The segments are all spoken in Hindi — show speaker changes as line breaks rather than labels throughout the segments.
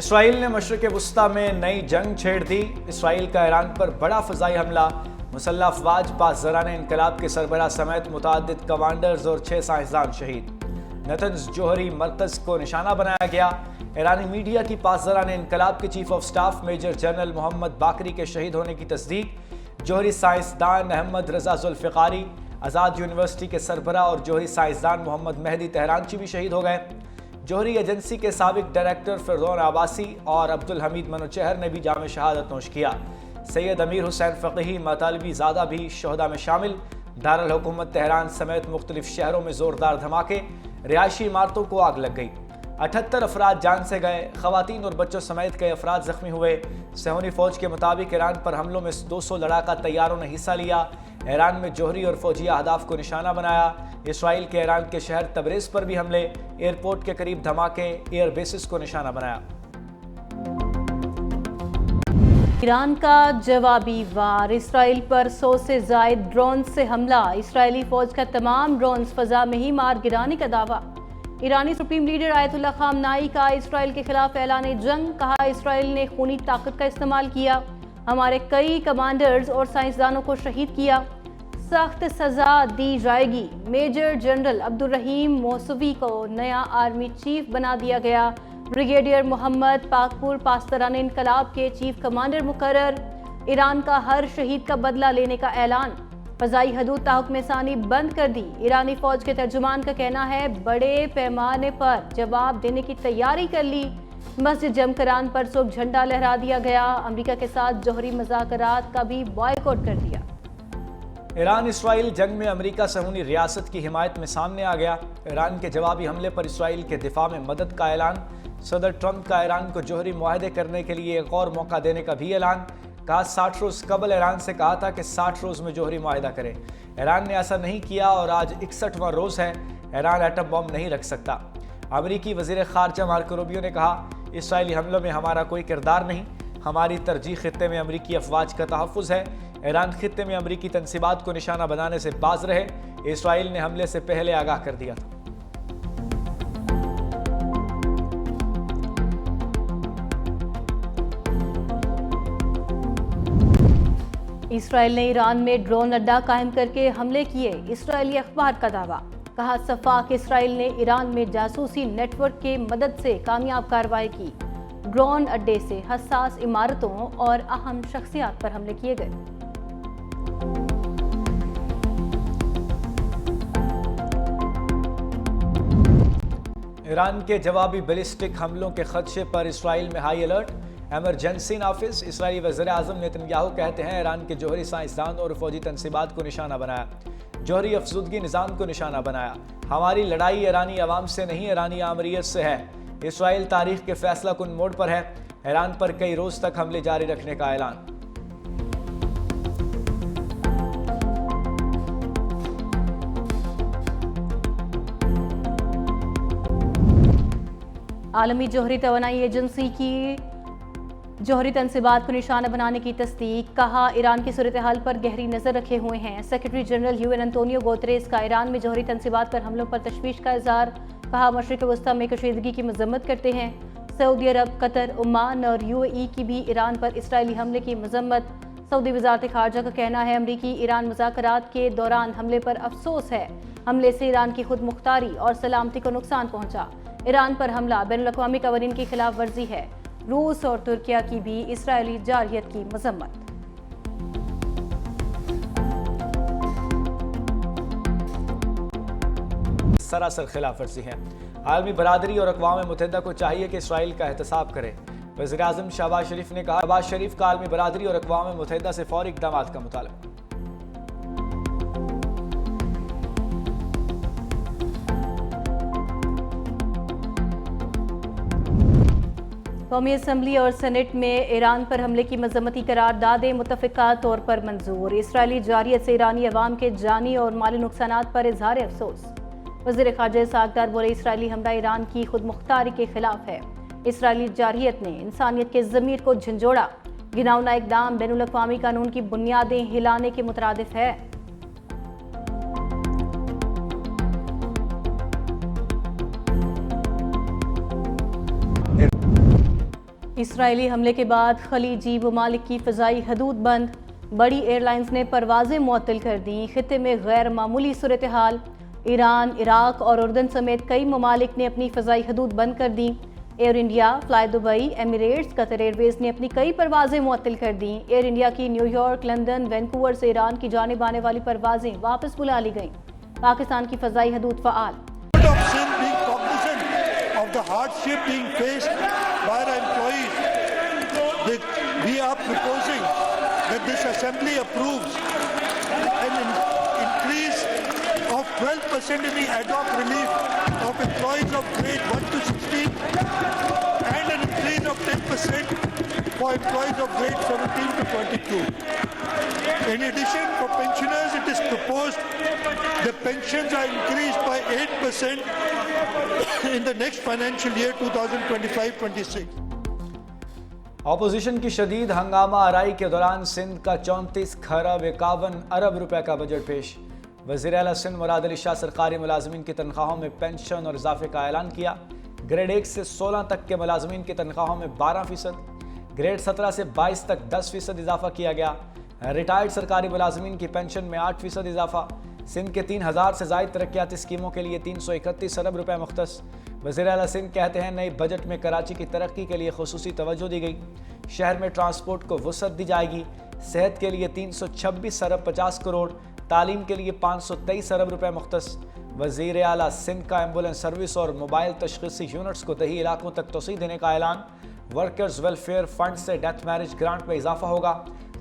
इसराइल ने मशरिक़ वुस्ता में नई जंग छेड़ दी। इसराइल का ईरान पर बड़ा फ़ज़ाई हमला। मुसल्लह अफ़वाज पासदरान इनकलाब के सरबराह समेत मुतअद्दिद कमांडर्स और 6 साइंसदान शहीद। नतन्ज़ जोहरी मरकज़ को निशाना बनाया गया। ईरानी मीडिया की पासदरान इनकलाब के chief of staff major general Mohammad Bagheri के शहीद होने की तस्दीक। जोहरी साइंसदान अहमद रज़ा ज़ुल्फ़िक़ारी, आज़ाद यूनिवर्सिटी के सरबराह और जोहरी साइंसदान मोहम्मद मेहदी तेहरानची भी शहीद हो गए। जोहरी एजेंसी के साबिक डायरेक्टर फ़िरदौन आबासी और अब्दुल हमीद मनोचहर ने भी जाम शहादत नोश किया। सैयद अमीर हुसैन फ़क़ीही मतलबी ज़ादा भी शहदा में शामिल। दारुल हुकूमत तेहरान समेत मुख्तलिफ शहरों में ज़ोरदार धमाके, रिहायशी इमारतों को आग लग गई। 78 अफराद जान से गए। ख़वातीन और बच्चों समेत कई अफराद ज़ख्मी हुए। सहूनी फ़ौज के मुताबिक ईरान पर हमलों में 200 लड़ाका तैयारों ने हिस्सा लिया। ईरान में जोहरी और फौजी अहदाफ को निशाना बनाया। इसराइल के ईरान के शहर तबरेज़ पर भी हमले, एयरपोर्ट के करीब धमाके, एयर बेसिस को निशाना बनाया।
ईरान का जवाबी वार। इसराइल पर 100 से ज़ायद ड्रोन से हमला। इसराइली फ़ौज का तमाम ड्रोन फ़ज़ा में ही मार गिराने का दावा। ईरानी सुप्रीम लीडर आयतुल्लाह ख़ामनाई का इसराइल के खिलाफ ऐलान जंग। कहा, इसराइल ने खूनी ताकत का इस्तेमाल किया, हमारे कई कमांडर्स और साइंसदानों को शहीद किया, सख्त सज़ा दी जाएगी। मेजर जनरल अब्दुल रहीम मौसवी को नया आर्मी चीफ बना दिया गया। ब्रिगेडियर मोहम्मद पाकपुर पासदरान इनकलाब के चीफ कमांडर मुकर्रर। ईरान का हर शहीद का बदला लेने का ऐलान। फ़ज़ाई हदूद ताहुक्म सानी बंद कर दी। ईरानी फ़ौज के तर्जुमान का कहना है, बड़े पैमाने पर जवाब देने की तैयारी कर ली। मस्जिद जमकरान पर सुबह झंडा लहरा दिया गया। अमेरिका के साथ जोहरी मुज़ाकरात का भी बॉयकॉट कर दिया।
ईरान इसराइल जंग में अमेरिका सहूनी रियासत की हिमायत में सामने आ गया। ईरान के जवाबी हमले पर इसराइल के दिफा में मदद का ऐलान। सदर ट्रंप का ईरान को जोहरी मुआहदे करने के लिए एक और मौका देने का भी ऐलान। कहा, 60 रोज़ कबल ईरान से कहा था कि 60 रोज़ में जोहरी मुआहदा करे। ईरान ने ऐसा नहीं किया और आज 61वां रोज़ है। ईरान एटम बम नहीं रख सकता। अमेरिकी वज़ीर ख़ारजा मार्को रूबियो ने कहा, इसराइली हमलों में हमारा कोई किरदार नहीं, हमारी तरजीह खित्ते में अमेरिकी अफवाज का तहफ़्फ़ुज़ है। ईरान खित्ते में अमेरिकी तनसीबात को निशाना बनाने से बाज रहे। इसराइल ने हमले से पहले आगाह कर दिया था।
इसराइल ने ईरान में ड्रोन अड्डा कायम करके हमले किए। इसराइली अखबार का दावा। कहा, सफ़ाक इसराइल ने ईरान में जासूसी नेटवर्क के मदद से कामयाब कार्रवाई की। ड्रोन अड्डे से हसास इमारतों और अहम शख्सियात पर हमले किए गए।
ईरान के जवाबी बैलिस्टिक हमलों के खदशे पर इसराइल में हाई अलर्ट। एमरजेंसी नाफिज। इसराइली वज़ीर आज़म नेतन्याहू कहते हैं, ईरान के जोहरी साइंसदान और फौजी तनसीबात को निशाना बनाया, जोहरी अफसुदगी निज़ाम को निशाना बनाया। हमारी लड़ाई ईरानी अवाम से नहीं, ईरानी आमरीत से है। इसराइल तारीख के फैसला कुन मोड़ पर है। ईरान पर कई रोज़ तक हमले जारी रखने का ऐलान।
आलमी जोहरी तवानाई एजेंसी की जोहरी तनसीबात को निशाना बनाने की तस्दीक। कहा, ईरान की सूरत हाल पर गहरी नज़र रखे हुए हैं। Secretary general UN Antonio Guterres का ईरान में जोहरी तनसीबात पर हमलों पर तशवीश का इज़हार। कहा, मशरिक़ वुस्ता में कशीदगी की मज़म्मत करते हैं। सऊदी अरब, कतर, ओमान और UAE की भी ईरान पर इसराइली हमले की मज़म्मत। सऊदी वज़ारत ख़ारजा का कहना है, अमरीकी ईरान मुज़ाकरात के दौरान हमले पर अफसोस है। हमले से ईरान की खुद मुख्तारी और सलामती को नुकसान पहुँचा। ईरान पर हमला बैनुल-अक़वामी क़वानीन की खिलाफ वर्जी है। रूस और तुर्किया की भी इसराइली जारहियत की मज़म्मत।
सरासर खिलाफ वर्जी है। आलमी बरादरी और अक़वाम मुत्तहिदा को चाहिए कि इसराइल का एहतसाब करे। वज़ीर आज़म शहबाज शरीफ ने कहा, शहबाज शरीफ का आलमी बरादरी और अक़वाम मुत्तहिदा से फौरी इक़दामात का मुतालबा।
कौमी असम्बली और सेनेट में ईरान पर हमले की मज़म्मती करारदादें मुत्तफ़िक़ा तौर पर मंजूर। इसराइली जारहियत से ईरानी अवाम के जानी और माली नुकसानात पर इज़हार अफसोस। वज़ीर ख़ारजा सागदार बोले, इसराइली हमला ईरान की खुद मुख्तारी के खिलाफ है। इसराइली जारहियत ने इंसानियत के ज़मीर को झंझोड़ा। घिनौना इक़दाम बैनुल-अक़वामी कानून की बुनियादें हिलाने के मुतरादिफ है। इसराइली हमले के बाद खलीजी ममालिक की फ़ज़ाई हदूद बंद, बड़ी एयरलाइंस ने परवाज़ें मुअत्तल कर दी। खित्ते में गैर मामूली सूरत हाल, ईरान, इराक और उर्दन समेत कई ममालिक ने अपनी फ़ज़ाई हदूद बंद कर दी। Air India, fly Dubai, Emirates, Qatar Airways ने अपनी कई परवाज़ें मुअत्तल कर दी। एयर इंडिया की न्यूयॉर्क, लंदन, वैंकूवर से ईरान की जानिब आने वाली परवाज़ें वापस बुला ली गईं। पाकिस्तान की फ़ज़ाई हदूद फ़आल।
The hardship being faced by our employees, we are proposing that this assembly approves an increase of 12% in the ad hoc relief of employees of grade 1 to 16 and an increase of 10% for employees of grade 17 to 22. In addition, for pensioners, it is proposed the pensions are increased by 8% in the next financial year 2025-26.
Opposition की शदीद हंगामा आराई के दौरान सिंध का 34,51 रुपए का बजट पेश। वज़ीर आला सिंध मुराद अली शाह सरकारी मुलाजमीन की तनख्वाहों में पेंशन और इजाफे का ऐलान किया। ग्रेड 1 से 16 तक के मुलाजमीन की तनख्वाहों में 12%, ग्रेड 17 से 22 तक 10% इजाफा किया गया। रिटायर्ड सरकारी मुलाजमीन की पेंशन में 8% इजाफा। सिंध के 3000 से ज़ायद तरक्याती स्कीमों के लिए 331 अरब रुपए मुख्तस। वज़ीर आला सिंध कहते हैं नए बजट में कराची की तरक्की के लिए खुसूसी तवज्जो दी गई। शहर में ट्रांसपोर्ट को वुसअत दी जाएगी। सेहत के लिए 326 अरब 50 करोड़, तालीम के लिए 523 अरब रुपए मुख्तस। वज़ीर आला सिंध का एम्बुलेंस सर्विस और मोबाइल तशख़ीसी यूनिट्स को दही इलाकों तक तोसी देने का ऐलान। वर्कर्स वेलफेयर फंड से डेथ मैरिज ग्रांट में इजाफा होगा।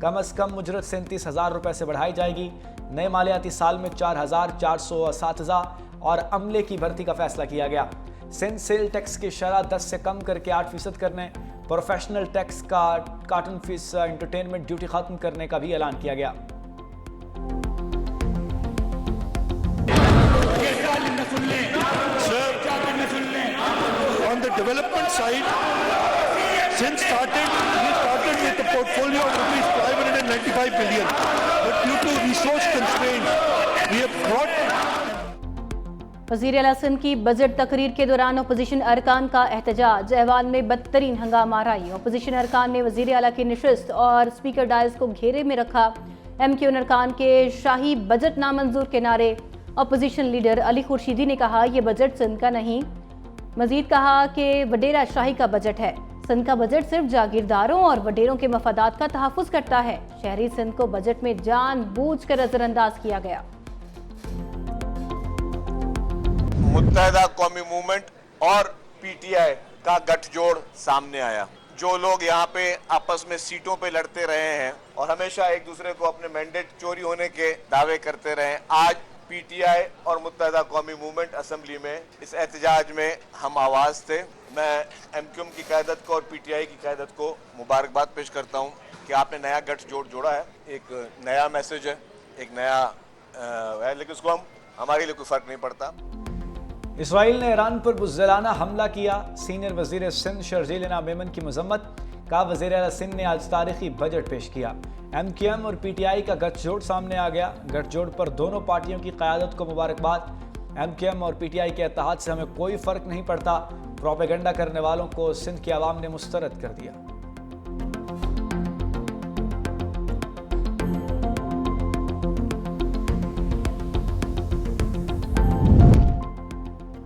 कम अज़ कम उजरत 37,000 रुपए से बढ़ाई जाएगी। नए मालियाती साल में 4,400 असातिज़ा और अमले की भर्ती का फैसला किया गया। सिंध सेल टैक्स की शरह 10 से कम करके 8% करने, प्रोफेशनल टैक्स का कॉटन फीस एंटरटेनमेंट ड्यूटी खत्म करने का भी ऐलान किया गया।
On the development side, since we started with a portfolio of rupees 595 billion, but due to resource constraints, we have brought
वज़ीर आला सिंध की बजट तकरीर के दौरान अपोजिशन अरकान का एहतजाज। ऐवान में बदतरीन हंगामा आराई। अपोजिशन अरकान ने वज़ीर आला की नशिस्त और स्पीकर डायस को घेरे में रखा। MQ अरकान के शाही बजट नामंजूर के नारे। अपोजिशन लीडर अली खुर्शीदी ने कहा यह बजट सिंध का नहीं। मजीद कहा कि वडेरा शाही का बजट है। सिंध का बजट सिर्फ जागीरदारों और वडेरों के मफादात का तहफ़्फ़ुज़ करता है। शहरी सिंध को बजट में जानबूझकर नजरअंदाज किया गया।
मुत्तहदा कौमी मूवमेंट और PTI का गठजोड़ सामने आया। जो लोग यहाँ पे आपस में सीटों पे लड़ते रहे हैं और हमेशा एक दूसरे को अपने मैंडेट चोरी होने के दावे करते रहे, आज PTI और मुत्तहदा कौमी मूवमेंट असेंबली में इस एहतजाज में हम आवाज़ थे। मैं MQM की क़यादत को और PTI की क़यादत को मुबारकबाद पेश करता हूँ कि आपने नया गठजोड़ जोड़ा है। एक नया मैसेज है, एक नया है, लेकिन उसको हमारे लिए कोई फ़र्क नहीं पड़ता।
इसराइल ने ईरान पर बुज़दिलाना हमला किया। सीनियर वज़ीर सिंध शर्जील मेमन की मजम्मत का। वज़ीर आला सिंध ने आज तारीखी बजट पेश किया। MQM और PTI का गठजोड़ सामने आ गया। गठजोड़ पर दोनों पार्टियों की क़यादत को मुबारकबाद। MQM और PTI के इत्तेहाद से हमें कोई फ़र्क नहीं पड़ता। प्रोपेगेंडा करने वालों को सिंध की आवाम ने मुस्तरद कर दिया।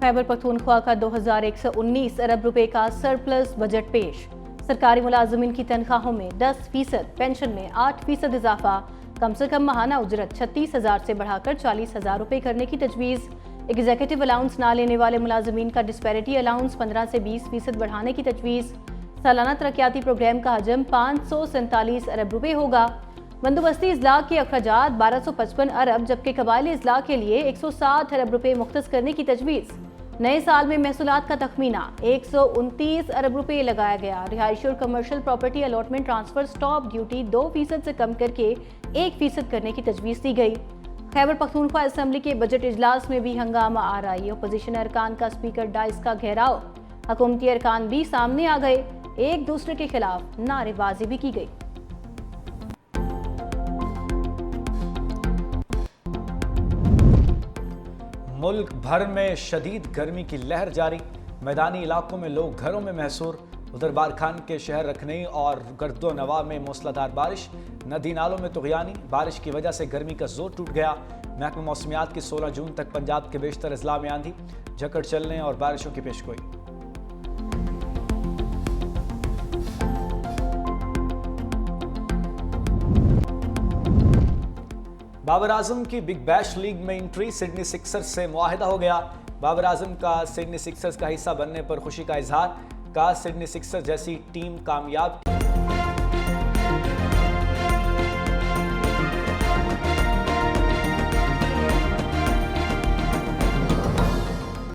खैबर पख्तूनख्वा का 2119 अरब रुपए का सरप्लस बजट पेश। सरकारी मुलाजमीन की तनख्वाहों में 10%, पेंशन में 8% इजाफा। कम से कम माहाना उजरत 36,000 से बढ़ाकर 40,000 रुपए करने की तजवीज़। एग्जीक्यूटिव अलाउंस ना लेने वाले मुलाजमीन का डिस्पैरिटी अलाउंस 15 से 20% बढ़ाने की तजवीज़। सालाना तरक्याती प्रोग्राम का हजम 547 अरब रुपए होगा। बंदोबस्ती इजला के अखराजात 1255 अरब, जबकि कबायली इजला के लिए 160 अरब रुपए मुख्तस करने की तजवीज़। नए साल में महसूलात का तखमीना 129 अरब रुपए लगाया गया। रिहायशी और commercial property allotment transfer stop duty 2% से कम करके 1% करने की तजवीज़ दी गई। खैबर पख्तूनख्वा असेंबली के बजट इजलास में भी हंगामा आ रहा है। अपोजिशन अरकान का स्पीकर डाइस का घेराव। हुकूमती अरकान भी सामने आ गए। एक दूसरे के खिलाफ नारेबाजी भी की गई। मुल्क भर में शदीद गर्मी की लहर जारी। मैदानी इलाकों में लोग घरों में महसूर।
उधर बारखान के शहर रखनई और गर्दो नवा में मूसलाधार बारिश, नदी नालों में तुगयानी, बारिश की वजह से गर्मी का जोर टूट गया। महकमा मौसमियात की 16 जून तक पंजाब के बेशतर अजला में आंधी, झकड़ चलने और बारिशों की पेशगोई। बाबर आजम की बिग बैश लीग में एंट्री, सिडनी सिक्सर्स से मुआहिदा हो गया। बाबर आजम का सिडनी सिक्सर्स का हिस्सा बनने पर खुशी का इजहार, कहा सिडनी सिक्सर्स जैसी टीम कामयाब।